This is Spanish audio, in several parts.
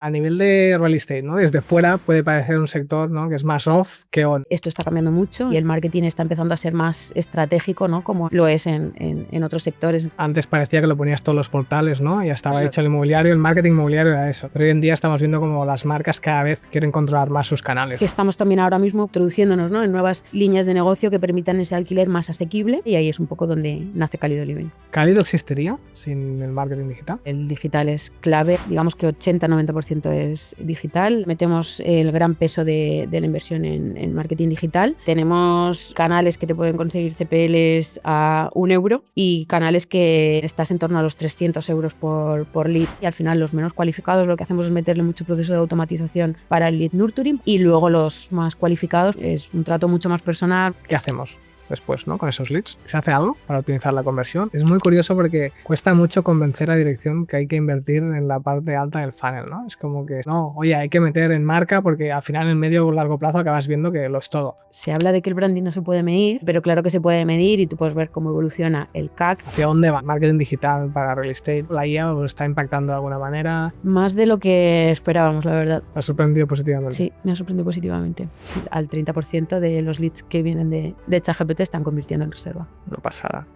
A nivel de real estate, ¿no? Desde fuera puede parecer un sector, ¿no?, que es más off que on. Esto está cambiando mucho y el marketing está empezando a ser más estratégico, ¿no?, como lo es en otros sectores. Antes parecía que lo ponías todos los portales, ¿no? Ya estaba hecho el inmobiliario, el marketing inmobiliario era eso. Pero hoy en día estamos viendo como las marcas cada vez quieren controlar más sus canales. Que estamos también ahora mismo introduciéndonos, ¿no?, en nuevas líneas de negocio que permitan ese alquiler más asequible, y ahí es un poco donde nace Cálido Living. ¿Cálido existiría sin el marketing digital? El digital es clave, digamos que 80-90% es digital. Metemos el gran peso de la inversión en marketing digital. Tenemos canales que te pueden conseguir CPLs a 1 euro y canales que estás en torno a los 300 euros por lead. Y al final los menos cualificados lo que hacemos es meterle mucho proceso de automatización para el lead nurturing, y luego los más cualificados es un trato mucho más personal. ¿Qué hacemos después, ¿no?, con esos leads? ¿Se hace algo para optimizar la conversión? Es muy curioso porque cuesta mucho convencer a dirección que hay que invertir en la parte alta del funnel, ¿no? Es como que, no, oye, hay que meter en marca porque al final en medio o largo plazo acabas viendo que lo es todo. Se habla de que el branding no se puede medir, pero claro que se puede medir y tú puedes ver cómo evoluciona el CAC. ¿Hacia dónde va marketing digital para real estate? ¿La IA os está impactando de alguna manera? Más de lo que esperábamos, la verdad. ¿Te ha sorprendido positivamente? Sí, me ha sorprendido positivamente. Sí, al 30% de los leads que vienen de ChatGPT están convirtiendo en reserva. Una pasada.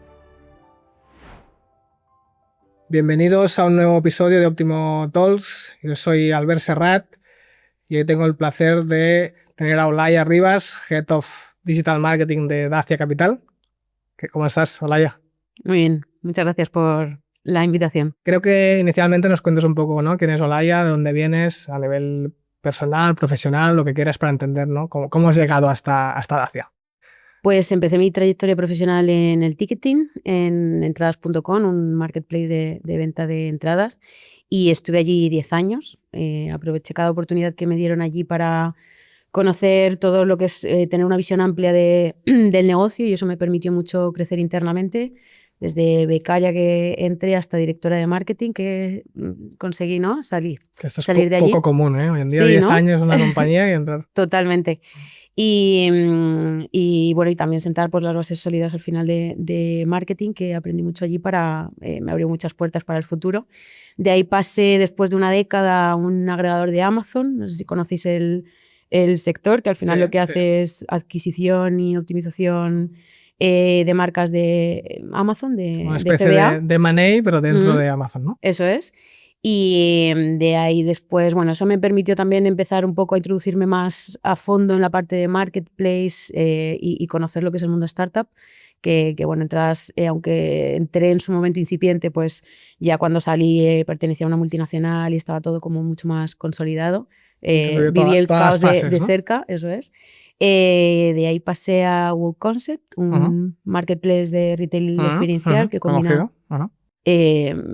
Bienvenidos a un nuevo episodio de Optimo Talks. Yo soy Albert Serrat y hoy tengo el placer de tener a Olaya Rivas, Head of Digital Marketing de Dacia Capital. ¿Cómo estás, Olaya? Muy bien, muchas gracias por la invitación. Creo que inicialmente nos cuentes un poco, ¿no?, quién es Olaya, de dónde vienes a nivel personal, profesional, lo que quieras para entender, ¿no?, cómo has llegado hasta Dacia. Pues empecé mi trayectoria profesional en el ticketing, en entradas.com, un marketplace de venta de entradas, y estuve allí 10 años. Aproveché cada oportunidad que me dieron allí para conocer todo lo que es tener una visión amplia del negocio, y eso me permitió mucho crecer internamente, desde becaria que entré hasta directora de marketing que conseguí, ¿no?, salir Esto es de allí. poco común, ¿eh? Hoy en día Sí, 10 ¿no? años en una compañía y entrar. Totalmente. Y bueno, y también sentar pues las bases sólidas al final de marketing, que aprendí mucho allí me abrió muchas puertas para el futuro. De ahí pasé, después de una década, a un agregador de Amazon. No sé si conocéis el sector, que al final lo que hace es adquisición y optimización de marcas de Amazon, Una de especie FBA. de Money, pero dentro de Amazon, ¿no? Eso es. Y de ahí después, bueno, eso me permitió también empezar un poco a introducirme más a fondo en la parte de marketplace y conocer lo que es el mundo startup, que bueno, aunque entré en su momento incipiente, pues ya cuando salí pertenecía a una multinacional y estaba todo como mucho más consolidado. Viví el caos fases, de ¿no?, cerca, eso es. De ahí pasé a WooConcept, un marketplace de retail experiencial que combina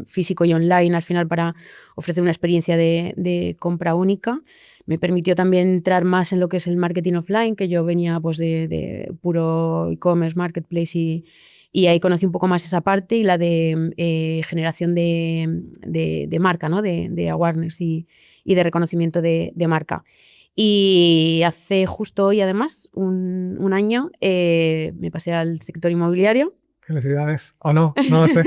físico y online al final para ofrecer una experiencia de compra única. Me permitió también entrar más en lo que es el marketing offline, que yo venía pues de puro e-commerce, marketplace, y ahí conocí un poco más esa parte y la de generación de marca, ¿no?, de awareness y de reconocimiento de marca. Y hace justo hoy, además, un año, me pasé al sector inmobiliario. Felicidades. ¿O no? No lo sé.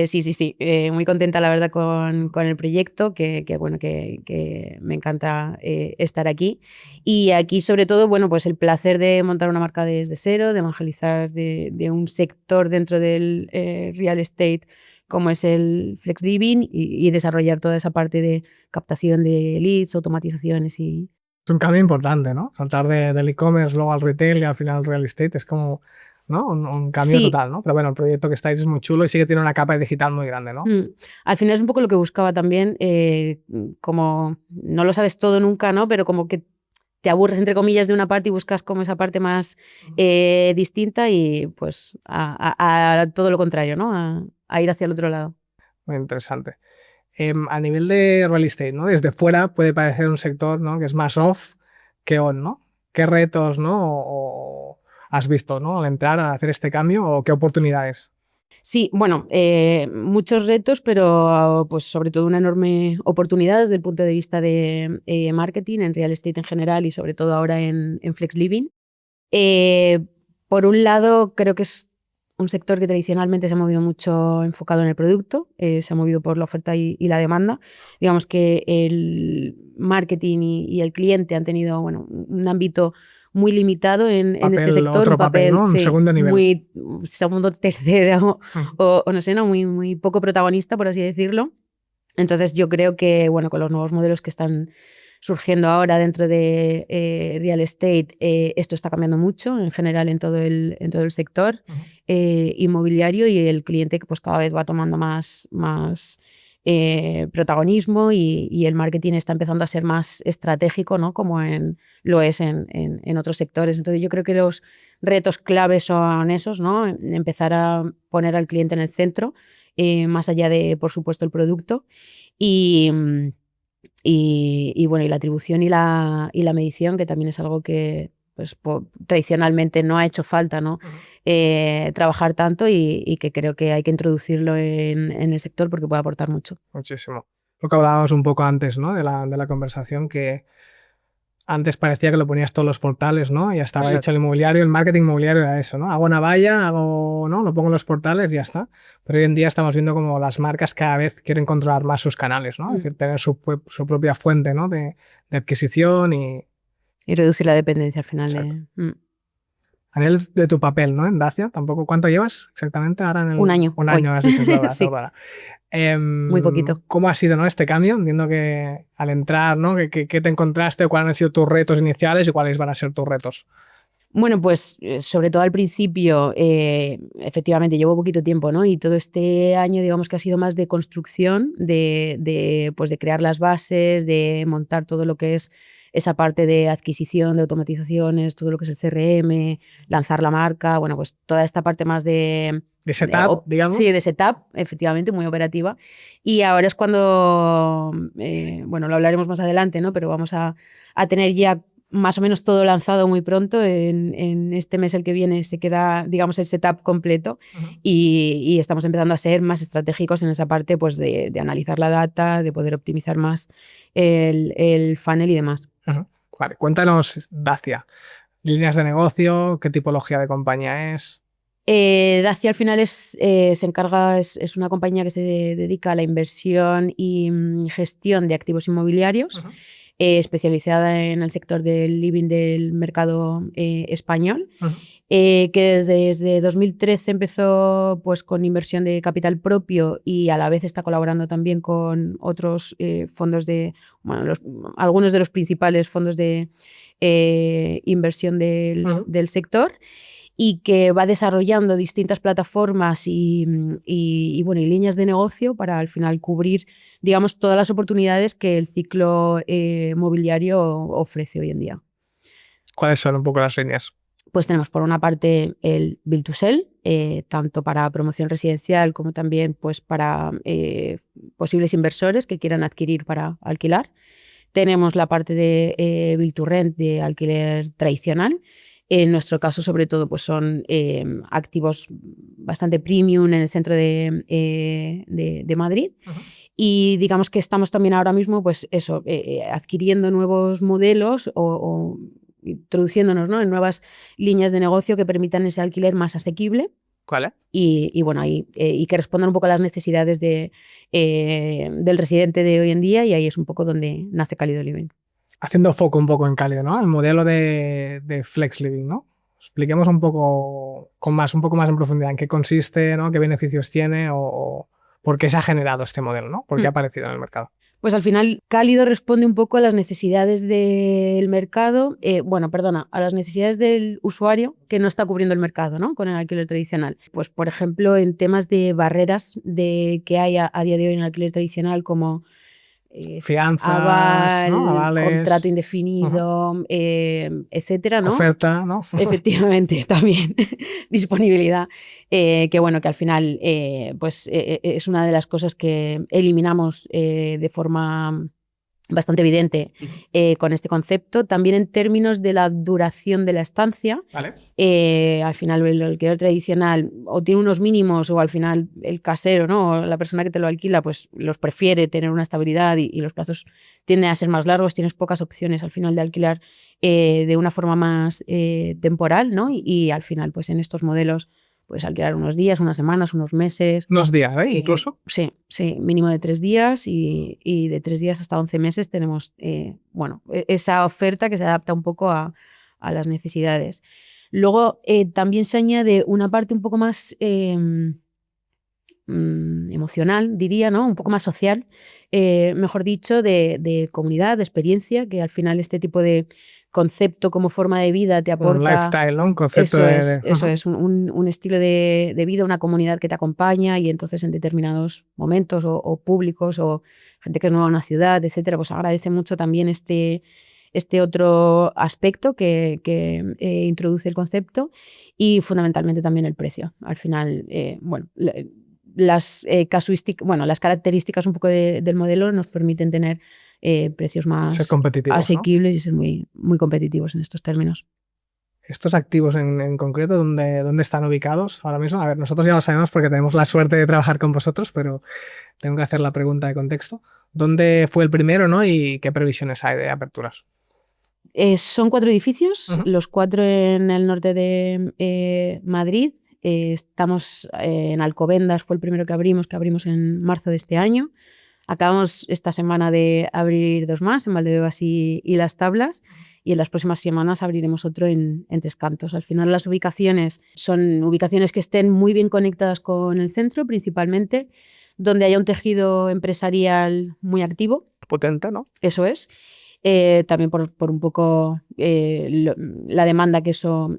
Sí. Muy contenta, la verdad, con el proyecto, que me encanta estar aquí. Y aquí, sobre todo, bueno, pues el placer de montar una marca desde cero, de evangelizar de un sector dentro del real estate como es el flex living, y desarrollar toda esa parte de captación de leads, automatizaciones y... Es un cambio importante, ¿no? Saltar del e-commerce luego al retail y al final al real estate es como, ¿no?, un cambio total, ¿no? Pero bueno, el proyecto que estáis es muy chulo y sí que tiene una capa digital muy grande, ¿no? Al final es un poco lo que buscaba también, como no lo sabes todo nunca, ¿no?, pero como que te aburres, entre comillas, de una parte y buscas como esa parte más distinta, y pues a todo lo contrario, ¿no?, a ir hacia el otro lado. Muy interesante. A nivel de real estate, ¿no?, desde fuera puede parecer un sector, ¿no?, que es más off que on, ¿no? ¿Qué retos, ¿no?, has visto, ¿no?, al entrar a hacer este cambio, o qué oportunidades? Sí, bueno, muchos retos, pero pues sobre todo una enorme oportunidad desde el punto de vista de marketing, en real estate en general y sobre todo ahora en flex living. Por un lado, creo que es un sector que tradicionalmente se ha movido mucho enfocado en el producto, se ha movido por la oferta y la demanda. Digamos que el marketing y el cliente han tenido un ámbito muy limitado en este sector, otro papel, ¿no? Un segundo nivel. Muy segundo, tercero, o no sé, ¿no? Muy poco protagonista, por así decirlo. Entonces yo creo que, con los nuevos modelos que están surgiendo ahora dentro de real estate, esto está cambiando mucho en general en todo el sector inmobiliario, y el cliente pues cada vez va tomando más protagonismo, y el marketing está empezando a ser más estratégico, ¿no? Como lo es en otros sectores. Entonces yo creo que los retos claves son esos, ¿no? Empezar a poner al cliente en el centro, más allá de, por supuesto, el producto, y la atribución y la medición, que también es algo que pues, tradicionalmente no ha hecho falta, ¿no? Trabajar tanto, y que creo que hay que introducirlo en el sector porque puede aportar mucho. Muchísimo. Lo que hablábamos un poco antes, ¿no? de la conversación, que antes parecía que lo ponías todos los portales, ¿no? Y ya estaba hecho el inmobiliario, el marketing inmobiliario era eso, ¿no? Hago una valla, ¿no? Lo pongo en los portales y ya está. Pero hoy en día estamos viendo como las marcas cada vez quieren controlar más sus canales, ¿no? Es decir, tener su propia fuente, ¿no? de adquisición y reducir la dependencia al final. A nivel de tu papel, ¿no? En Dacia, tampoco. ¿Cuánto llevas exactamente ahora? Un año. Un año, has dicho. Sí. Muy poquito. ¿Cómo ha sido, ¿no? este cambio? Entiendo que al entrar, ¿no? ¿Qué te encontraste? ¿Cuáles han sido tus retos iniciales y cuáles van a ser tus retos? Bueno, pues sobre todo al principio, efectivamente, llevo poquito tiempo, ¿no? Y todo este año, digamos que ha sido más de construcción, de crear las bases, de montar todo lo que es esa parte de adquisición, de automatizaciones, todo lo que es el CRM, lanzar la marca, pues toda esta parte más de setup, digamos. Sí, de setup, efectivamente, muy operativa. Y ahora es cuando, lo hablaremos más adelante, ¿no? Pero vamos a tener ya más o menos todo lanzado muy pronto. En este mes, el que viene, se queda, digamos, el setup completo. Y estamos empezando a ser más estratégicos en esa parte, pues de analizar la data, de poder optimizar más el funnel y demás. Vale, cuéntanos Dacia. Líneas de negocio, qué tipología de compañía es. Dacia al final se encarga, es una compañía que se dedica a la inversión y gestión de activos inmobiliarios, especializada en el sector del living del mercado español, que desde 2013 empezó pues, con inversión de capital propio, y a la vez está colaborando también con otros fondos algunos de los principales fondos de inversión del sector, y que va desarrollando distintas plataformas y líneas de negocio para al final cubrir, digamos, todas las oportunidades que el ciclo mobiliario ofrece hoy en día. ¿Cuáles son un poco las líneas? Pues tenemos por una parte el Build to Sell, tanto para promoción residencial como también pues, para posibles inversores que quieran adquirir para alquilar. Tenemos la parte de Build to Rent, de alquiler tradicional. En nuestro caso, sobre todo, pues son activos bastante premium en el centro de Madrid. Y digamos que estamos también ahora mismo, pues eso, adquiriendo nuevos modelos o introduciéndonos, ¿no? en nuevas líneas de negocio que permitan ese alquiler más asequible. ¿Cuál? Y que respondan un poco a las necesidades del residente de hoy en día, y ahí es un poco donde nace Cálido Living. Haciendo foco un poco en Cálido, ¿no? El modelo de Flex Living, ¿no? Expliquemos un poco más en profundidad en qué consiste, ¿no? Qué beneficios tiene o por qué se ha generado este modelo, ¿no? ¿Por qué ha aparecido en el mercado? Pues al final Cálido responde un poco a las necesidades del mercado, a las necesidades del usuario que no está cubriendo el mercado, ¿no? Con el alquiler tradicional. Pues por ejemplo, en temas de barreras que hay a día de hoy en el alquiler tradicional, como fianzas, aval, ¿no? Avales, contrato indefinido, etcétera, ¿no? Oferta, ¿no? Efectivamente, también disponibilidad, que al final es una de las cosas que eliminamos de forma bastante evidente con este concepto. También en términos de la duración de la estancia. Vale. Al final el alquiler tradicional o tiene unos mínimos, o al final el casero, ¿no? O la persona que te lo alquila pues los prefiere tener una estabilidad, y los plazos tienden a ser más largos, tienes pocas opciones al final de alquilar de una forma más temporal, ¿no? Y al final pues en estos modelos puedes alquilar unos días, unas semanas, unos meses. Unos días, incluso. Sí, mínimo de 3 días y de 3 días hasta 11 meses tenemos esa oferta que se adapta un poco a las necesidades. Luego también se añade una parte un poco más emocional, diría, ¿no? Un poco más social, mejor dicho, de comunidad, de experiencia, que al final este tipo de concepto como forma de vida te aporta... Un lifestyle, ¿no? Un concepto Eso es, un estilo de vida, una comunidad que te acompaña y entonces en determinados momentos o públicos o gente que es nueva en una ciudad, etcétera, pues agradece mucho también este otro aspecto que introduce el concepto y fundamentalmente también el precio. Al final, las características un poco del modelo nos permiten tener precios más asequibles, ¿no? Y ser muy, muy competitivos en estos términos. ¿Estos activos en concreto, dónde están ubicados ahora mismo? A ver, nosotros ya lo sabemos porque tenemos la suerte de trabajar con vosotros, pero tengo que hacer la pregunta de contexto. ¿Dónde fue el primero, ¿no? Y qué previsiones hay de aperturas? Son 4 edificios, los 4 en el norte de Madrid. Estamos en Alcobendas, fue el primero que abrimos en marzo de este año. Acabamos esta semana de abrir 2 más, en Valdebebas y Las Tablas, y en las próximas semanas abriremos otro en Tres Cantos. Al final las ubicaciones son ubicaciones que estén muy bien conectadas con el centro, principalmente, donde haya un tejido empresarial muy activo. Potente, ¿no? Eso es. También por un poco la demanda que eso...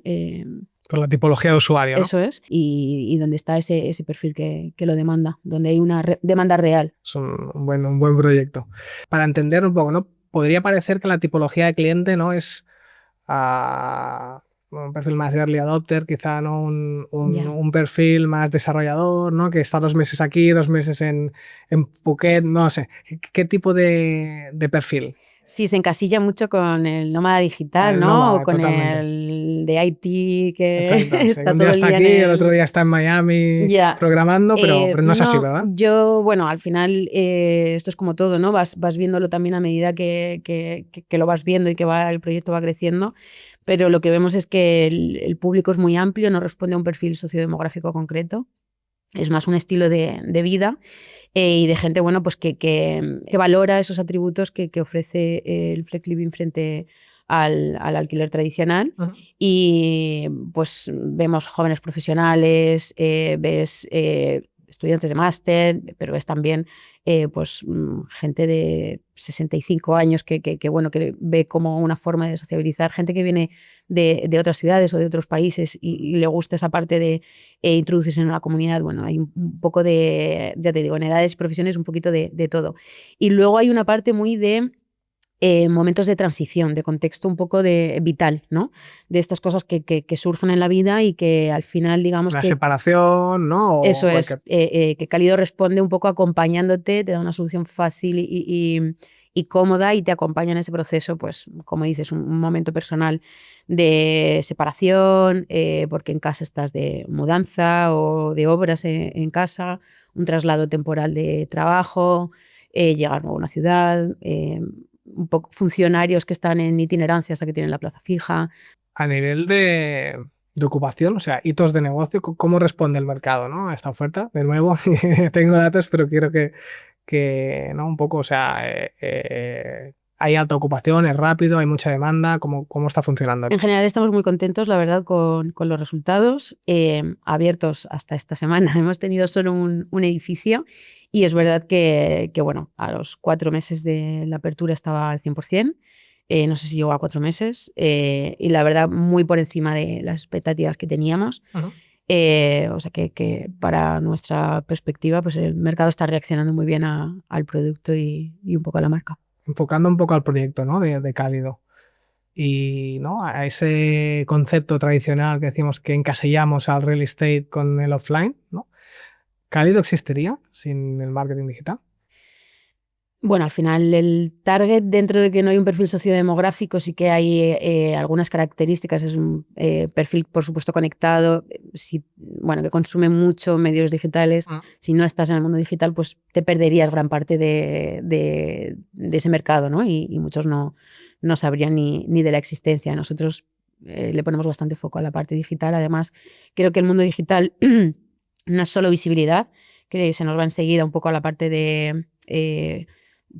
Con la tipología de usuario, ¿no? Eso es, y donde está ese perfil que lo demanda, donde hay una demanda real. Es un buen proyecto. Para entender un poco, ¿no? Podría parecer que la tipología de cliente, ¿no? Es un perfil más de early adopter, quizá, ¿no? Un perfil más desarrollador, ¿no? Que está 2 meses aquí, 2 meses en Phuket, no sé. ¿Qué tipo de perfil? Sí, se encasilla mucho con el nómada digital, ¿no? Nómada, o con totalmente. el de IT que Exacto. está un todo día el está día aquí, el otro día está en Miami programando, pero no es así, ¿verdad? Al final esto es como todo, ¿no? Vas viéndolo también a medida que lo vas viendo y que el proyecto va creciendo, pero lo que vemos es que el público es muy amplio, no responde a un perfil sociodemográfico concreto. Es más un estilo de vida y de gente pues que valora esos atributos que ofrece el flex living frente al alquiler tradicional. Uh-huh. Y pues vemos jóvenes profesionales, ves estudiantes de máster, pero ves también gente de 65 años que ve como una forma de sociabilizar, gente que viene de otras ciudades o de otros países y le gusta esa parte de introducirse en la comunidad. Bueno, hay un poco de, ya te digo, en edades y profesiones un poquito de todo. Y luego hay una parte muy de momentos de transición, de contexto un poco de vital, ¿no? De estas cosas que surgen en la vida y que al final, digamos una separación, ¿no? Eso es, que Cálido responde un poco acompañándote, te da una solución fácil y cómoda y te acompaña en ese proceso, pues, como dices, un momento personal de separación, porque en casa estás de mudanza o de obras en casa, un traslado temporal de trabajo, llegar nuevo a una ciudad, un poco funcionarios que están en itinerancia hasta que tienen la plaza fija. A nivel de ocupación, o sea, hitos de negocio, ¿cómo responde el mercado, ¿no? A esta oferta? De nuevo, tengo datos, pero quiero que ¿no? Un poco, o sea, hay alta ocupación, es rápido, hay mucha demanda, ¿cómo está funcionando? En general estamos muy contentos, la verdad, con los resultados. Abiertos hasta esta semana hemos tenido solo un edificio y es verdad que a los 4 meses de la apertura estaba al 100%. No sé si llegó a 4 meses y la verdad muy por encima de las expectativas que teníamos. Uh-huh. O sea que para nuestra perspectiva pues el mercado está reaccionando muy bien al producto y un poco a la marca. Enfocando un poco al proyecto, ¿no? de Cálido y ¿no? a ese concepto tradicional que decimos que encasillamos al real estate con el offline, ¿no? ¿Cálido existiría sin el marketing digital? Bueno, al final el target, dentro de que no hay un perfil sociodemográfico, sí que hay algunas características. Es un perfil, por supuesto, conectado, que consume mucho medios digitales. Si no estás en el mundo digital, pues te perderías gran parte de ese mercado, ¿no? Y muchos no sabrían ni de la existencia. Nosotros le ponemos bastante foco a la parte digital. Además, creo que el mundo digital no es solo visibilidad, que se nos va enseguida un poco a la parte de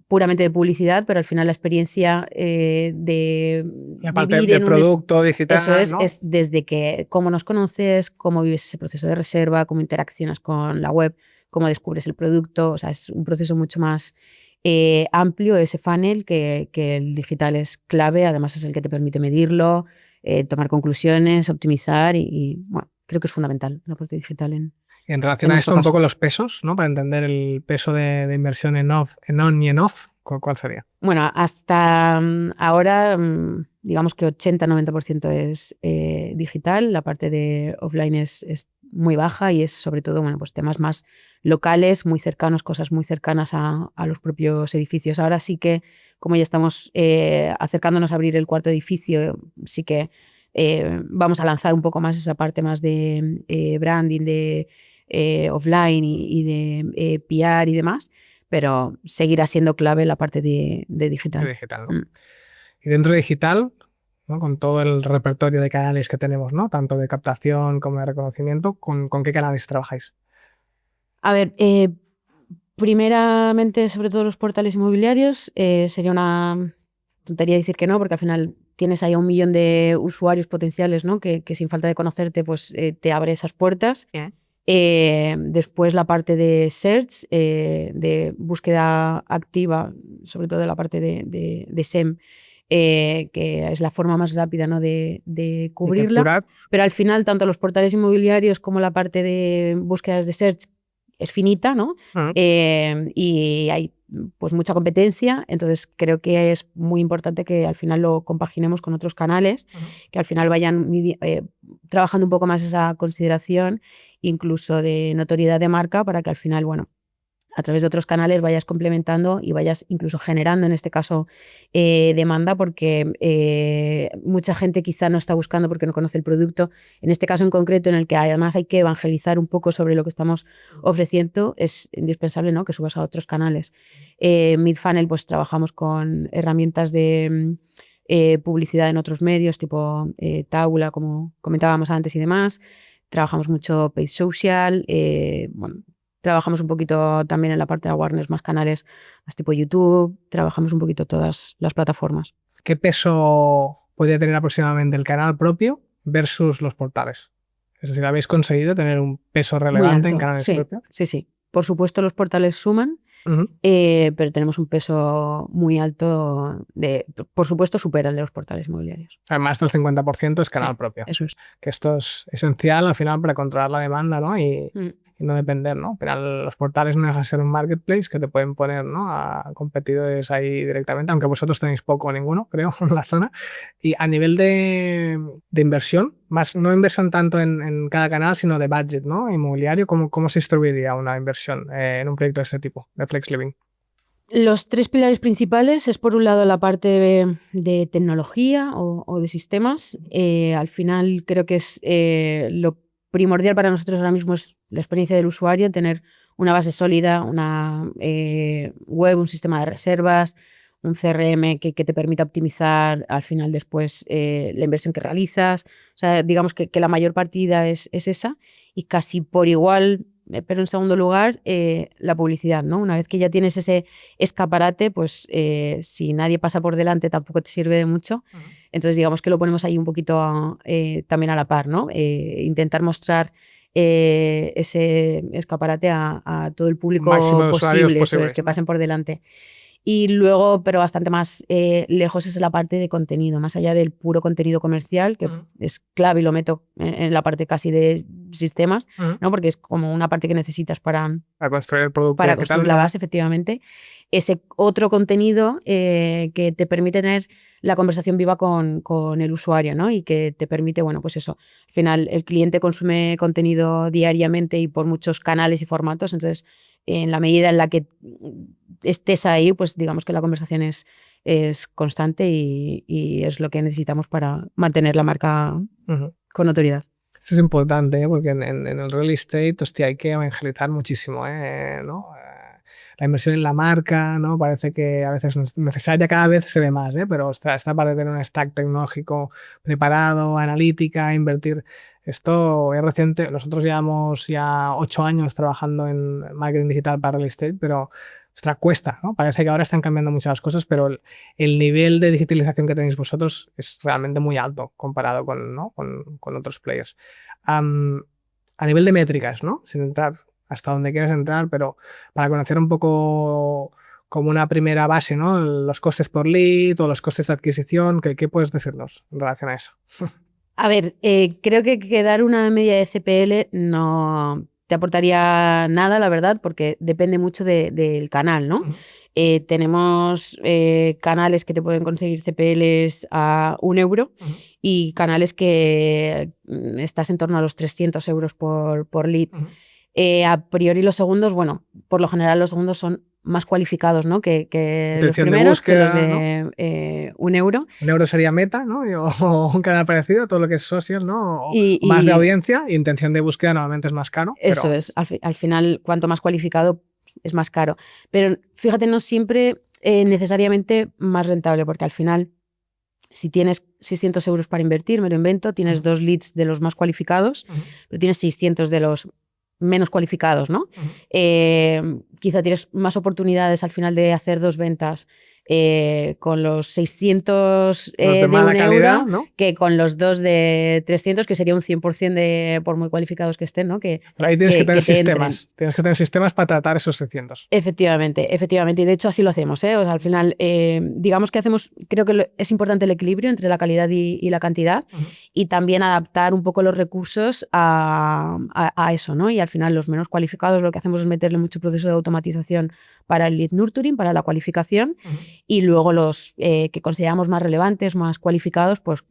puramente de publicidad, pero al final la experiencia de la parte de producto digital, eso es, ¿no? Es desde que cómo nos conoces, cómo vives ese proceso de reserva, cómo interaccionas con la web, cómo descubres el producto. O sea, es un proceso mucho más amplio ese funnel que el digital es clave. Además es el que te permite medirlo, tomar conclusiones, optimizar y bueno, creo que es fundamental la parte digital y en relación a esto, un poco los pesos, ¿no? Para entender el peso de inversión en on y en off, ¿cuál sería? Bueno, hasta ahora, digamos que 80-90% es digital. La parte de offline es muy baja y es sobre todo, bueno, pues temas más locales, muy cercanos, cosas muy cercanas a los propios edificios. Ahora sí que, como ya estamos acercándonos a abrir el cuarto edificio, sí que vamos a lanzar un poco más esa parte más de branding, de offline y de PR y demás, pero seguirá siendo clave la parte de digital. De digital, ¿no? Y dentro de digital, ¿no? Con todo el repertorio de canales que tenemos, ¿no? Tanto de captación como de reconocimiento, ¿con qué canales trabajáis? A ver, primeramente, sobre todo los portales inmobiliarios, sería una tontería decir que no, porque al final tienes ahí a 1 millón de usuarios potenciales, ¿no? Que sin falta de conocerte, pues te abre esas puertas. Después la parte de search, de búsqueda activa, sobre todo la parte de SEM, que es la forma más rápida, ¿no? de cubrirla. Pero al final, tanto los portales inmobiliarios como la parte de búsquedas de search es finita, ¿no? Y hay pues mucha competencia, entonces creo que es muy importante que al final lo compaginemos con otros canales, que al final vayan trabajando un poco más esa consideración, incluso de notoriedad de marca, para que al final, bueno, a través de otros canales vayas complementando y vayas incluso generando, en este caso, demanda, porque mucha gente quizá no está buscando porque no conoce el producto. En este caso en concreto, en el que además hay que evangelizar un poco sobre lo que estamos ofreciendo, es indispensable, ¿no? Que subas a otros canales. Midfunnel, pues trabajamos con herramientas de publicidad en otros medios, tipo Tabula, como comentábamos antes y demás. Trabajamos mucho paid social, bueno, trabajamos un poquito también en la parte de awareness, más canales, más tipo YouTube, trabajamos un poquito todas las plataformas. ¿Qué peso podría tener aproximadamente el canal propio versus los portales? Es decir, ¿habéis conseguido tener un peso relevante en canales propios? Sí. Por supuesto, los portales suman, pero tenemos un peso muy alto, por supuesto, supera el de los portales inmobiliarios. Más del 50% es canal propio. Eso es. Que esto es esencial al final para controlar la demanda, ¿no? Y no depender, ¿no? Pero los portales no dejan de ser un marketplace que te pueden poner, ¿no? A competidores ahí directamente, aunque vosotros tenéis poco o ninguno, creo, en la zona. Y a nivel de inversión, más no inversión tanto en cada canal, sino de budget, ¿no? Inmobiliario, ¿cómo se distribuiría una inversión en un proyecto de este tipo, de Flex Living? Los 3 pilares principales es, por un lado, la parte de tecnología o de sistemas. Al final creo que es lo primordial para nosotros ahora mismo es la experiencia del usuario, tener una base sólida, una web, un sistema de reservas, un CRM que te permita optimizar al final después la inversión que realizas. O sea, digamos que la mayor partida es esa, y casi por igual, pero en segundo lugar, la publicidad, ¿no? Una vez que ya tienes ese escaparate, pues si nadie pasa por delante tampoco te sirve de mucho. Entonces digamos que lo ponemos ahí un poquito también a la par, ¿no? Intentar mostrar ese escaparate a todo el público posible, que pasen por delante. Y luego, pero bastante más lejos, es la parte de contenido, más allá del puro contenido comercial, que es clave y lo meto en la parte casi de sistemas, ¿no? Porque es como una parte que necesitas para construir el producto. Para construir la base, efectivamente. Ese otro contenido que te permite tener la conversación viva con el usuario, ¿no? Y que te permite, bueno, pues eso, al final el cliente consume contenido diariamente y por muchos canales y formatos, entonces en la medida en la que estés ahí, pues digamos que la conversación es constante y es lo que necesitamos para mantener la marca con autoridad. Esto es importante, porque en el real estate, hostia, hay que evangelizar muchísimo, ¿no? la inversión en la marca, ¿no? Parece que a veces no es necesaria, cada vez se ve más, pero esta parte de tener un stack tecnológico preparado, analítica, invertir. Esto es reciente, nosotros llevamos ya 8 años trabajando en marketing digital para real estate, pero ostras, cuesta, ¿no? Parece que ahora están cambiando muchas cosas, pero el nivel de digitalización que tenéis vosotros es realmente muy alto comparado con, ¿no? con otros players. A nivel de métricas, ¿no? Sin entrar hasta donde quieras entrar, pero para conocer un poco como una primera base, ¿no? Los costes por lead o los costes de adquisición, ¿qué puedes decirnos en relación a eso? A ver, creo que dar una media de CPL no te aportaría nada, la verdad, porque depende mucho del canal, ¿no? Tenemos canales que te pueden conseguir CPLs a 1 euro y canales que estás en torno a los 300 euros por lead. A priori los segundos, bueno, por lo general los segundos son más cualificados, ¿no? que los primeros, búsqueda, que los de ¿no? 1 euro. 1 euro sería meta, ¿no? O un canal parecido, todo lo que es social, ¿no? O más de audiencia, intención de búsqueda normalmente es más caro. Eso pero... es, al final, cuanto más cualificado es más caro. Pero fíjate, no siempre necesariamente más rentable, porque al final, si tienes 600 euros para invertir, me lo invento, tienes 2 leads de los más cualificados, pero tienes 600 de los menos cualificados, ¿no? Quizá tienes más oportunidades al final de hacer 2 ventas con los 600 de 1 calidad, euro, ¿no? Que con los 2 de 300, que sería un 100% de por muy cualificados que estén, ¿no? Pero ahí tienes que tener sistemas. Tienes que tener sistemas para tratar esos 600. Efectivamente. Y de hecho así lo hacemos, ¿eh? O sea, al final, digamos que creo que es importante el equilibrio entre la calidad y la cantidad, y también adaptar un poco los recursos a eso, ¿no? Y al final los menos cualificados lo que hacemos es meterle mucho proceso de automatización para el lead nurturing, para la cualificación, y luego los que consideramos más relevantes, más cualificados, pues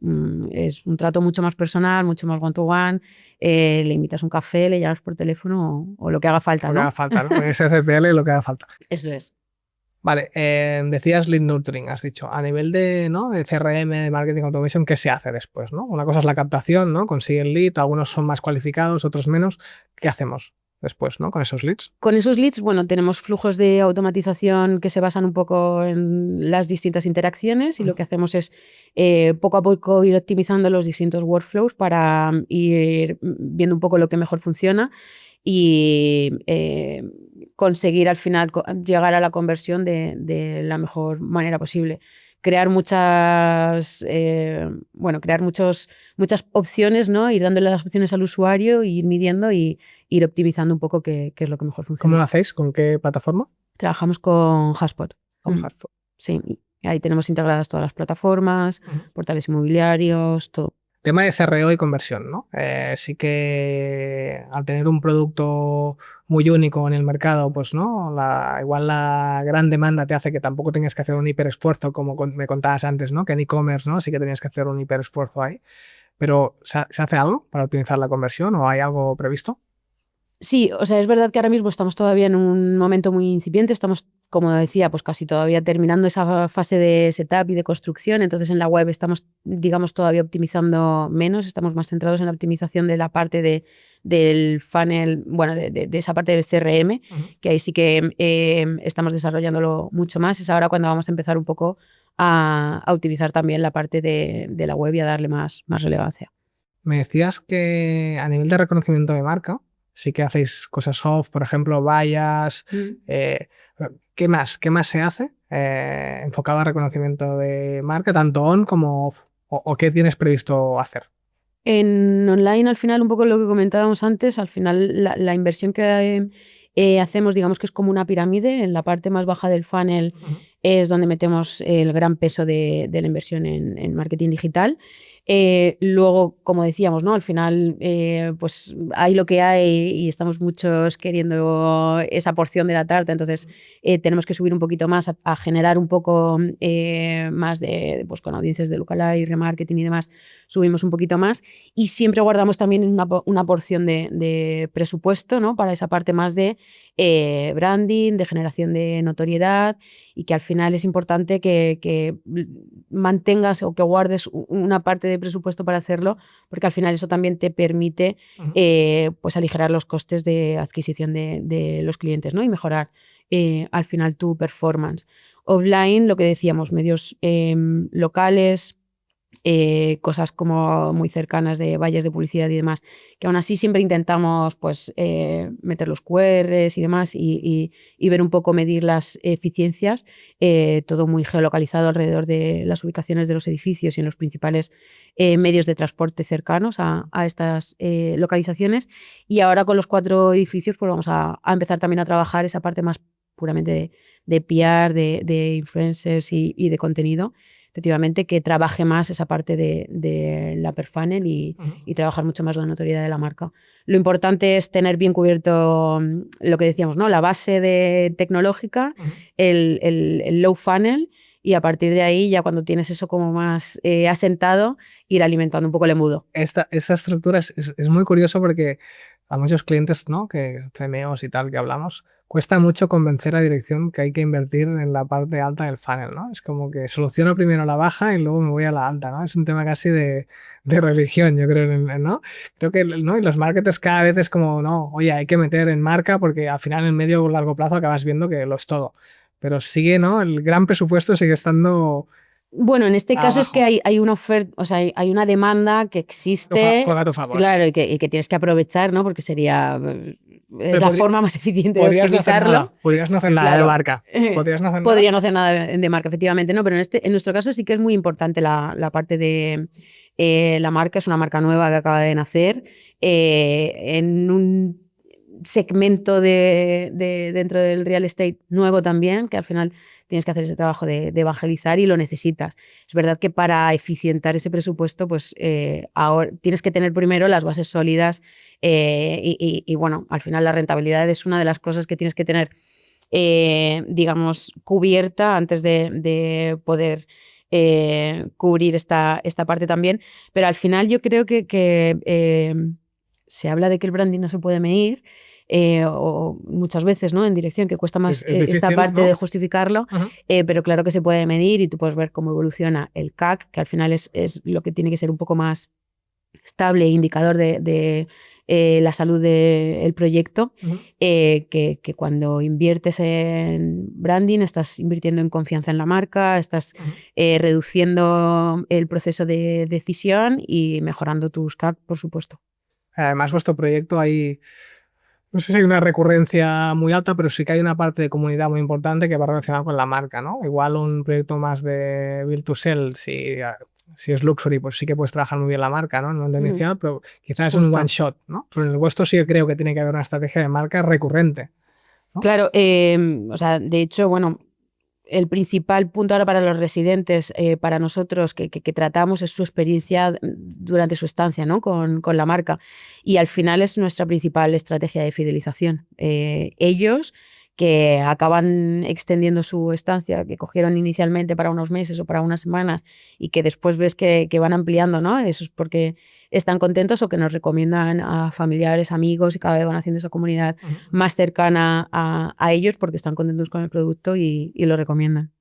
es un trato mucho más personal, mucho más one-to-one, le invitas un café, le llamas por teléfono o lo que haga falta, ¿no? Lo que haga falta, ¿no? En ese CPL lo que haga falta. Eso es. Vale, decías lead nurturing, has dicho. A nivel de, ¿no? de CRM, de marketing automation, ¿qué se hace después, ¿no? Una cosa es la captación, ¿no? Consigue el lead, algunos son más cualificados, otros menos. ¿Qué hacemos después, ¿no? Con esos leads? Con esos leads, bueno, tenemos flujos de automatización que se basan un poco en las distintas interacciones, y lo que hacemos es poco a poco ir optimizando los distintos workflows para ir viendo un poco lo que mejor funciona y conseguir al final llegar a la conversión de la mejor manera posible. Crear muchas opciones, ¿no? Ir dándole las opciones al usuario, ir midiendo y ir optimizando un poco qué es lo que mejor funciona. ¿Cómo lo hacéis? ¿Con qué plataforma? Trabajamos con HubSpot. Con HubSpot. Sí, ahí tenemos integradas todas las plataformas, portales inmobiliarios, todo. Tema de CRO y conversión, ¿no? Sí que al tener un producto muy único en el mercado, pues no, igual la gran demanda te hace que tampoco tengas que hacer un hiperesfuerzo, como me contabas antes, ¿no? Que en e-commerce, ¿no? Sí que tenías que hacer un hiperesfuerzo ahí. Pero ¿se hace algo para optimizar la conversión o hay algo previsto? Sí, o sea, es verdad que ahora mismo estamos todavía en un momento muy incipiente, estamos, como decía, pues casi todavía terminando esa fase de setup y de construcción. Entonces en la web estamos, digamos, todavía optimizando menos, estamos más centrados en la optimización de la parte del funnel, bueno, de esa parte del CRM, que ahí sí que estamos desarrollándolo mucho más. Es ahora cuando vamos a empezar un poco a optimizar también la parte de la web y a darle más relevancia. Me decías que a nivel de reconocimiento de marca, sí que hacéis cosas soft, por ejemplo, vallas. ¿Qué más se hace enfocado a reconocimiento de marca, tanto on como off? ¿O qué tienes previsto hacer? En online, al final, un poco lo que comentábamos antes, al final la inversión que hacemos, digamos que es como una pirámide. En la parte más baja del funnel es donde metemos el gran peso de la inversión en marketing digital. Luego, como decíamos, ¿no? Al final, pues hay lo que hay y estamos muchos queriendo esa porción de la tarta, entonces tenemos que subir un poquito más a generar un poco más pues con audiencias de lookalike, remarketing y demás, subimos un poquito más, y siempre guardamos también una porción de presupuesto, ¿no? Para esa parte más de branding, de generación de notoriedad, y que al final es importante que mantengas o que guardes una parte de presupuesto para hacerlo, porque al final eso también te permite pues aligerar los costes de adquisición de los clientes, ¿no? Y mejorar al final tu performance. Offline, lo que decíamos, medios locales, cosas como muy cercanas de vallas de publicidad y demás, que aún así siempre intentamos pues, meter los QRs y demás y ver un poco, medir las eficiencias, todo muy geolocalizado alrededor de las ubicaciones de los edificios y en los principales medios de transporte cercanos a estas localizaciones. Y ahora con los 4 edificios pues vamos a empezar también a trabajar esa parte más puramente de PR, de influencers y de contenido, efectivamente, que trabaje más esa parte de la per funnel y trabajar mucho más la notoriedad de la marca. Lo importante es tener bien cubierto lo que decíamos, ¿no? La base tecnológica, el low funnel, y a partir de ahí, ya cuando tienes eso como más asentado, ir alimentando un poco el embudo. Esta estructura es muy curioso porque a muchos clientes, ¿no? Que CMOs y tal que hablamos, cuesta mucho convencer a dirección que hay que invertir en la parte alta del funnel, ¿no? Es como que soluciono primero la baja y luego me voy a la alta, ¿no? Es un tema casi de religión, yo creo, ¿no? Creo que, ¿no? Y los marketers cada vez es como, no, oye, hay que meter en marca porque al final en medio o largo plazo acabas viendo que lo es todo. Pero sigue, ¿no? El gran presupuesto sigue estando... Bueno, en este caso es que hay una oferta, o sea, hay una demanda que existe. Juega a tu favor. Claro, y que tienes que aprovechar, ¿no? Porque sería la forma más eficiente de optimizarlo. Podrías no hacer nada de marca. Podría no hacer nada de marca, efectivamente, ¿no? Pero en nuestro caso sí que es muy importante la parte de la marca. Es una marca nueva que acaba de nacer en un segmento dentro del real estate nuevo también, que al final tienes que hacer ese trabajo de evangelizar y lo necesitas. Es verdad que para eficientar ese presupuesto, pues ahora tienes que tener primero las bases sólidas y bueno, al final la rentabilidad es una de las cosas que tienes que tener, digamos, cubierta antes de poder cubrir esta parte también. Pero al final yo creo que se habla de que el branding no se puede medir, o muchas veces, ¿no? En dirección, que cuesta más es difícil, esta parte, ¿no? de justificarlo, pero claro que se puede medir y tú puedes ver cómo evoluciona el CAC, que al final es lo que tiene que ser un poco más estable, indicador de la salud del proyecto, que cuando inviertes en branding estás invirtiendo en confianza en la marca, estás reduciendo el proceso de decisión y mejorando tus CAC, por supuesto. Además, vuestro proyecto hay, no sé si hay una recurrencia muy alta, pero sí que hay una parte de comunidad muy importante que va relacionada con la marca, ¿no? Igual un proyecto más de build to sell, si es luxury, pues sí que puedes trabajar muy bien la marca, ¿no? En el momento inicial, pero quizás es un one shot, ¿no? Pero en el vuestro sí que creo que tiene que haber una estrategia de marca recurrente, ¿no? Claro, o sea, de hecho, bueno, el principal punto ahora para los residentes, para nosotros, que tratamos, es su experiencia durante su estancia, ¿no? con la marca. Y al final es nuestra principal estrategia de fidelización. Ellos que acaban extendiendo su estancia, que cogieron inicialmente para unos meses o para unas semanas y que después ves que van ampliando, ¿no? Eso es porque están contentos o que nos recomiendan a familiares, amigos, y cada vez van haciendo esa comunidad más cercana a ellos porque están contentos con el producto y lo recomiendan.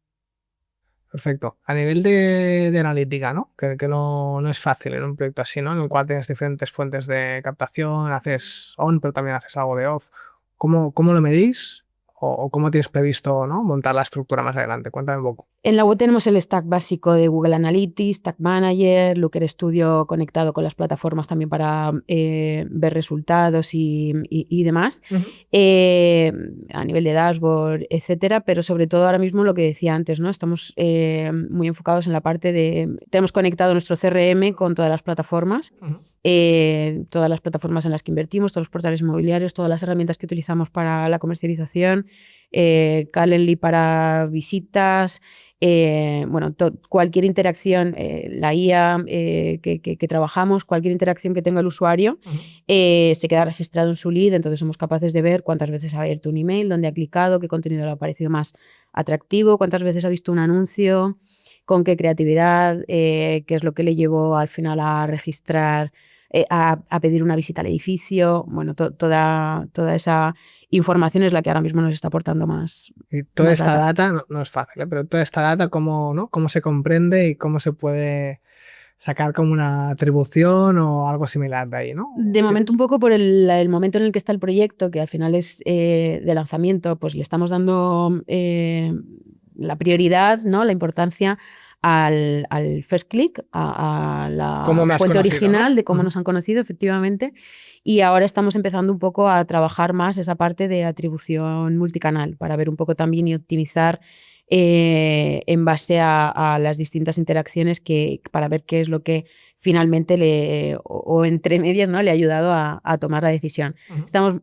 Perfecto. A nivel de analítica, ¿no? Que no es fácil en un proyecto así, ¿no? En el cual tienes diferentes fuentes de captación, haces on, pero también haces algo de off. ¿Cómo lo medís? ¿O cómo tienes previsto, ¿no? montar la estructura más adelante? Cuéntame un poco. En la web tenemos el stack básico de Google Analytics, Tag Manager, Looker Studio conectado con las plataformas también para ver resultados y demás, a nivel de dashboard, etcétera, pero sobre todo ahora mismo lo que decía antes, ¿no? Estamos muy enfocados en la parte tenemos conectado nuestro CRM con todas las plataformas, todas las plataformas en las que invertimos, todos los portales inmobiliarios, todas las herramientas que utilizamos para la comercialización, Calendly para visitas, bueno, cualquier interacción, la IA que trabajamos, cualquier interacción que tenga el usuario, se queda registrado en su lead, entonces somos capaces de ver cuántas veces ha abierto un email, dónde ha clicado, qué contenido le ha parecido más atractivo, cuántas veces ha visto un anuncio, con qué creatividad, qué es lo que le llevó al final a registrar, a pedir una visita al edificio. Bueno, toda esa información es la que ahora mismo nos está aportando más. Y toda esta data no es fácil, pero toda esta data, ¿cómo se comprende y cómo se puede sacar como una atribución o algo similar de ahí, ¿no? De momento un poco por el momento en el que está el proyecto, que al final es de lanzamiento, pues le estamos dando la prioridad, ¿no? La importancia al first click, a la fuente original, ¿no? De cómo nos han conocido, efectivamente. Y ahora estamos empezando un poco a trabajar más esa parte de atribución multicanal para ver un poco también y optimizar en base a las distintas interacciones para ver qué es lo que finalmente o entre medias, ¿no? Le ha ayudado a tomar la decisión.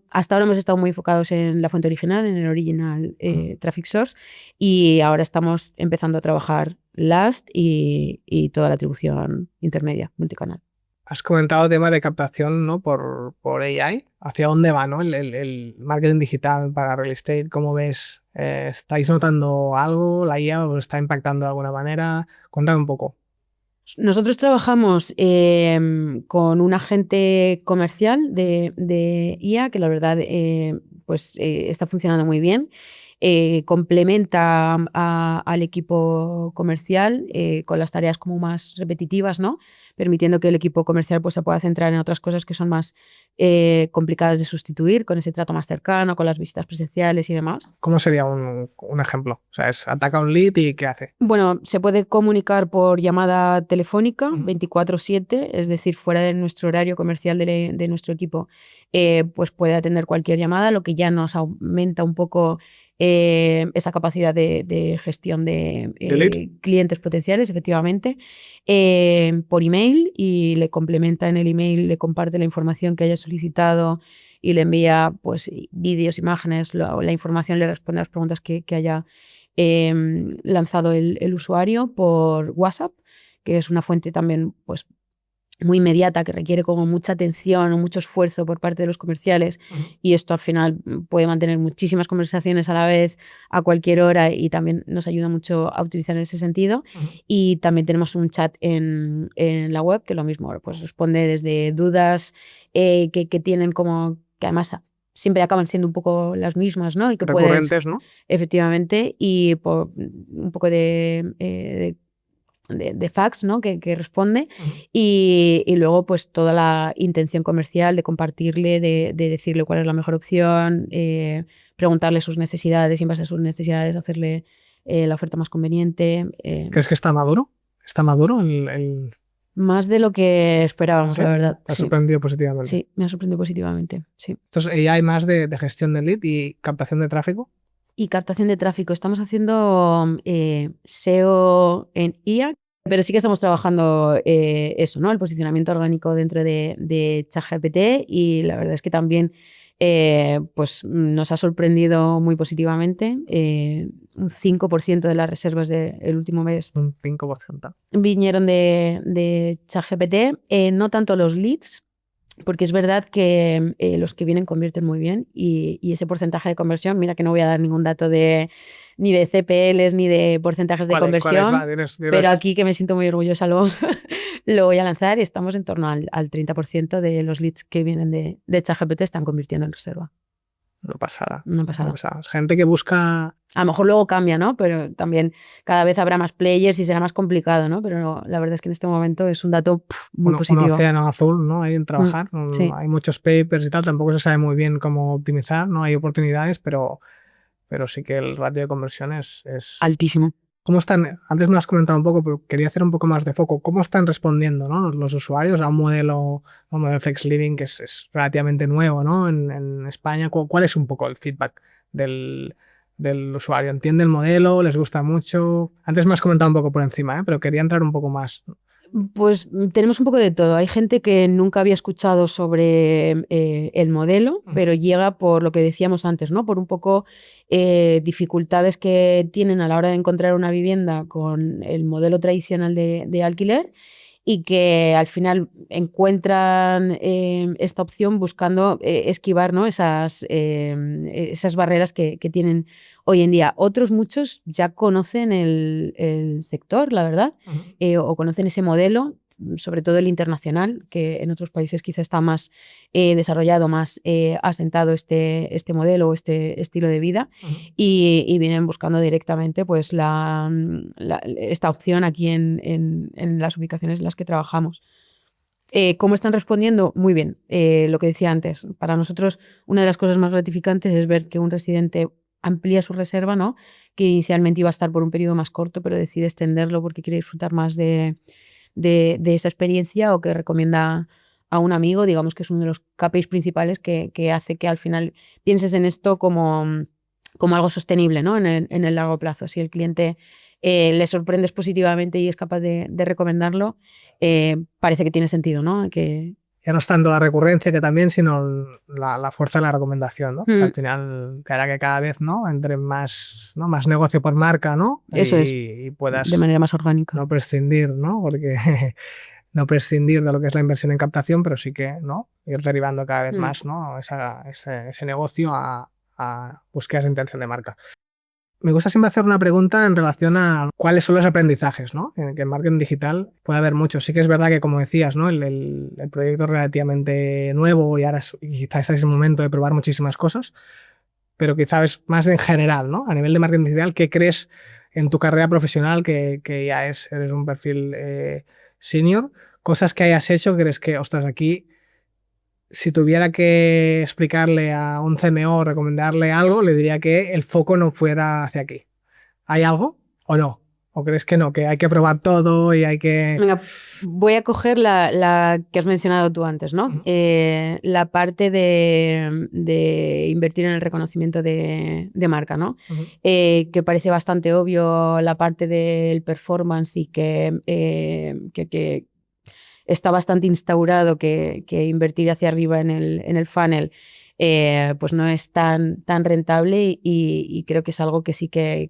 Hasta ahora hemos estado muy enfocados en la fuente original, en el original traffic source, y ahora estamos empezando a trabajar last y toda la atribución intermedia, multicanal. Has comentado el tema de captación, ¿no? por AI. ¿Hacia dónde va, ¿no? el marketing digital para real estate? ¿Cómo ves? ¿Estáis notando algo? ¿La IA os está impactando de alguna manera? Cuéntame un poco. Nosotros trabajamos con un agente comercial de IA que la verdad está funcionando muy bien. Complementa al equipo comercial con las tareas como más repetitivas, ¿no? Permitiendo que el equipo comercial pues, se pueda centrar en otras cosas que son más complicadas de sustituir, con ese trato más cercano, con las visitas presenciales y demás. ¿Cómo sería un ejemplo? O sea, ataca un lead y ¿qué hace? Bueno, se puede comunicar por llamada telefónica 24/7, es decir, fuera de nuestro horario comercial de nuestro equipo, pues puede atender cualquier llamada, lo que ya nos aumenta un poco esa capacidad de gestión de clientes potenciales, efectivamente, por email, y le complementa en el email, le comparte la información que haya solicitado y le envía pues vídeos, imágenes, la información, le responde a las preguntas que haya lanzado el usuario por WhatsApp, que es una fuente también pues muy inmediata, que requiere como mucha atención o mucho esfuerzo por parte de los comerciales, y esto al final puede mantener muchísimas conversaciones a la vez a cualquier hora, y también nos ayuda mucho a utilizar en ese sentido. Y también tenemos un chat en la web que lo mismo, pues responde desde dudas que tienen, como que además siempre acaban siendo un poco las mismas, ¿no? Y que recurrentes, ¿no? Efectivamente, y por un poco de fax, ¿no? que responde, y luego pues toda la intención comercial de compartirle, de decirle cuál es la mejor opción, preguntarle sus necesidades y en base a sus necesidades hacerle la oferta más conveniente. ¿Crees que está maduro? ¿Está maduro el...? Más de lo que esperábamos, ¿Sí? la verdad. ¿Te ha sorprendido positivamente? Sí, me ha sorprendido positivamente, sí. Entonces, ¿ya hay más de gestión de lead y captación de tráfico? Y captación de tráfico. Estamos haciendo SEO en IA, pero sí que estamos trabajando eso, ¿no? El posicionamiento orgánico dentro de ChatGPT, y la verdad es que también pues nos ha sorprendido muy positivamente. Un 5% de las reservas del último mes. Un 5%. Vinieron de ChatGPT, no tanto los leads, porque es verdad que los que vienen convierten muy bien, y ese porcentaje de conversión, mira que no voy a dar ningún dato ni de CPLs ni de porcentajes de conversión, dinos. Pero aquí, que me siento muy orgullosa, lo voy a lanzar, y estamos en torno al 30% de los leads que vienen de ChatGPT están convirtiendo en reserva. Una pasada. Una pasada. Gente que busca... A lo mejor luego cambia, ¿no? Pero también cada vez habrá más players y será más complicado, ¿no? Pero no, la verdad es que en este momento es un dato muy positivo. Un océano azul, ¿no? Ahí en trabajar. Sí. Hay muchos papers y tal, tampoco se sabe muy bien cómo optimizar, ¿no? Hay oportunidades, pero sí que el ratio de conversión es... altísimo. ¿Cómo están? Antes me has comentado un poco, pero quería hacer un poco más de foco. ¿Cómo están respondiendo, ¿no? Los usuarios a un modelo Flex Living que es relativamente nuevo, ¿no? En España? ¿Cuál es un poco el feedback del usuario? ¿Entiende el modelo? ¿Les gusta mucho? Antes me has comentado un poco por encima, pero quería entrar un poco más. Pues tenemos un poco de todo. Hay gente que nunca había escuchado sobre el modelo, pero llega por lo que decíamos antes, ¿no? Por un poco dificultades que tienen a la hora de encontrar una vivienda con el modelo tradicional de alquiler, y que al final encuentran esta opción buscando esquivar, ¿no? esas barreras que tienen hoy en día. Otros muchos ya conocen el sector, la verdad, o conocen ese modelo, sobre todo el internacional, que en otros países quizá está más desarrollado, más asentado este modelo o este estilo de vida, y vienen buscando directamente pues esta opción aquí en las ubicaciones en las que trabajamos. ¿Cómo están respondiendo? Muy bien. Lo que decía antes, para nosotros una de las cosas más gratificantes es ver que un residente amplía su reserva, ¿no? Que inicialmente iba a estar por un periodo más corto, pero decide extenderlo porque quiere disfrutar más de esa experiencia, o que recomienda a un amigo, digamos que es uno de los KPIs principales que hace que al final pienses en esto como algo sostenible, ¿no? en el largo plazo. Si el cliente le sorprendes positivamente y es capaz de recomendarlo, parece que tiene sentido, ¿no? Ya no es tanto la recurrencia que también, sino la fuerza de la recomendación, ¿no? Que al final te hará que cada vez, ¿no?, entre más, ¿no?, más negocio por marca, ¿no? Eso y puedas de manera más orgánica. No prescindir, ¿no? Porque no prescindir de lo que es la inversión en captación, pero sí que, ¿no?, ir derivando cada vez más, ¿no?, ese negocio a búsquedas de intención de marca. Me gusta siempre hacer una pregunta en relación a cuáles son los aprendizajes, ¿no? Que en marketing digital puede haber muchos. Sí que es verdad que, como decías, ¿no?, el proyecto es relativamente nuevo y ahora quizás este es el momento de probar muchísimas cosas, pero quizás más en general, ¿no? A nivel de marketing digital, ¿qué crees en tu carrera profesional, que ya eres un perfil senior? Cosas que hayas hecho, crees que, ostras, aquí, si tuviera que explicarle a un CMO o recomendarle algo, le diría que el foco no fuera hacia aquí. ¿Hay algo o no? ¿O crees que no? Que hay que probar todo y hay que... Venga, voy a coger la que has mencionado tú antes, ¿no? La parte de invertir en el reconocimiento de marca, ¿no? Que parece bastante obvio, la parte del performance, y que está bastante instaurado que invertir hacia arriba en el funnel pues no es tan rentable, y creo que es algo que sí que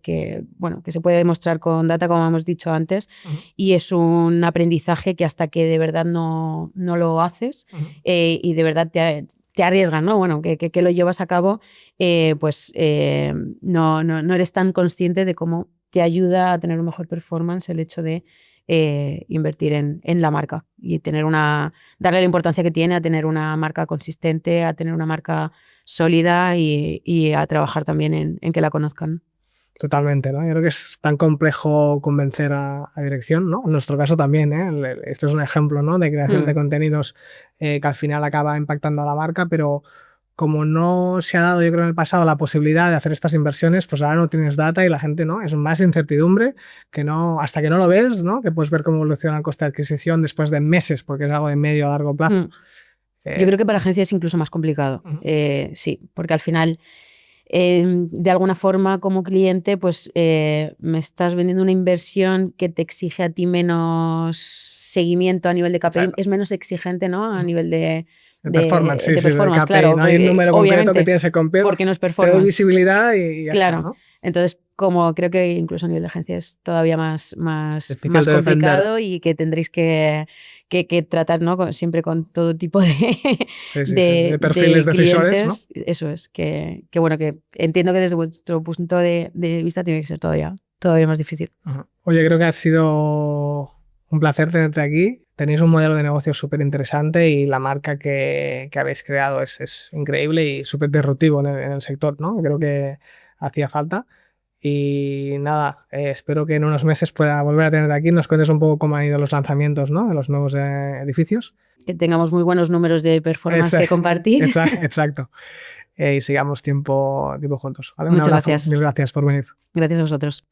se puede demostrar con data, como hemos dicho antes, y es un aprendizaje que hasta que de verdad no lo haces y de verdad te arriesgas, ¿no? Bueno, que lo llevas a cabo, no eres tan consciente de cómo te ayuda a tener un mejor performance el hecho de invertir en la marca y darle la importancia que tiene a tener una marca consistente, a tener una marca sólida y a trabajar también en que la conozcan. Totalmente, ¿no? Yo creo que es tan complejo convencer a dirección, ¿no? En nuestro caso también, ¿eh? Esto es un ejemplo, ¿no?, de creación de contenidos que al final acaba impactando a la marca, pero como no se ha dado, yo creo, en el pasado la posibilidad de hacer estas inversiones, pues ahora no tienes data y la gente, ¿no?, es más incertidumbre, que no, hasta que no lo ves, ¿no?, que puedes ver cómo evoluciona el coste de adquisición después de meses, porque es algo de medio a largo plazo. Yo creo que para agencias es incluso más complicado. Sí, porque al final, de alguna forma, como cliente, pues me estás vendiendo una inversión que te exige a ti menos seguimiento a nivel de KPI, es menos exigente, ¿no?, a nivel de performance, de performance, KPI, claro. No hay un número concreto que tienes que cumplir, porque no es performance. Te doy visibilidad y ya claro. está, ¿no? Entonces, como creo que incluso a nivel de agencia es todavía más complicado, y que tendréis que tratar, ¿no?, siempre con todo tipo de perfiles de clientes, ¿no? Eso es, que bueno, que entiendo que desde vuestro punto de vista tiene que ser todavía más difícil. Oye, creo que ha sido un placer tenerte aquí. Tenéis un modelo de negocio súper interesante y la marca que habéis creado es increíble y súper disruptivo en el sector, ¿no? Creo que hacía falta. Y nada, espero que en unos meses pueda volver a tenerte aquí. Nos cuentes un poco cómo han ido los lanzamientos, ¿no?, de los nuevos edificios. Que tengamos muy buenos números de performance que compartir. Exacto. Y sigamos tiempo juntos, ¿vale? Muchas Un abrazo. gracias. Mil gracias por venir. Gracias a vosotros.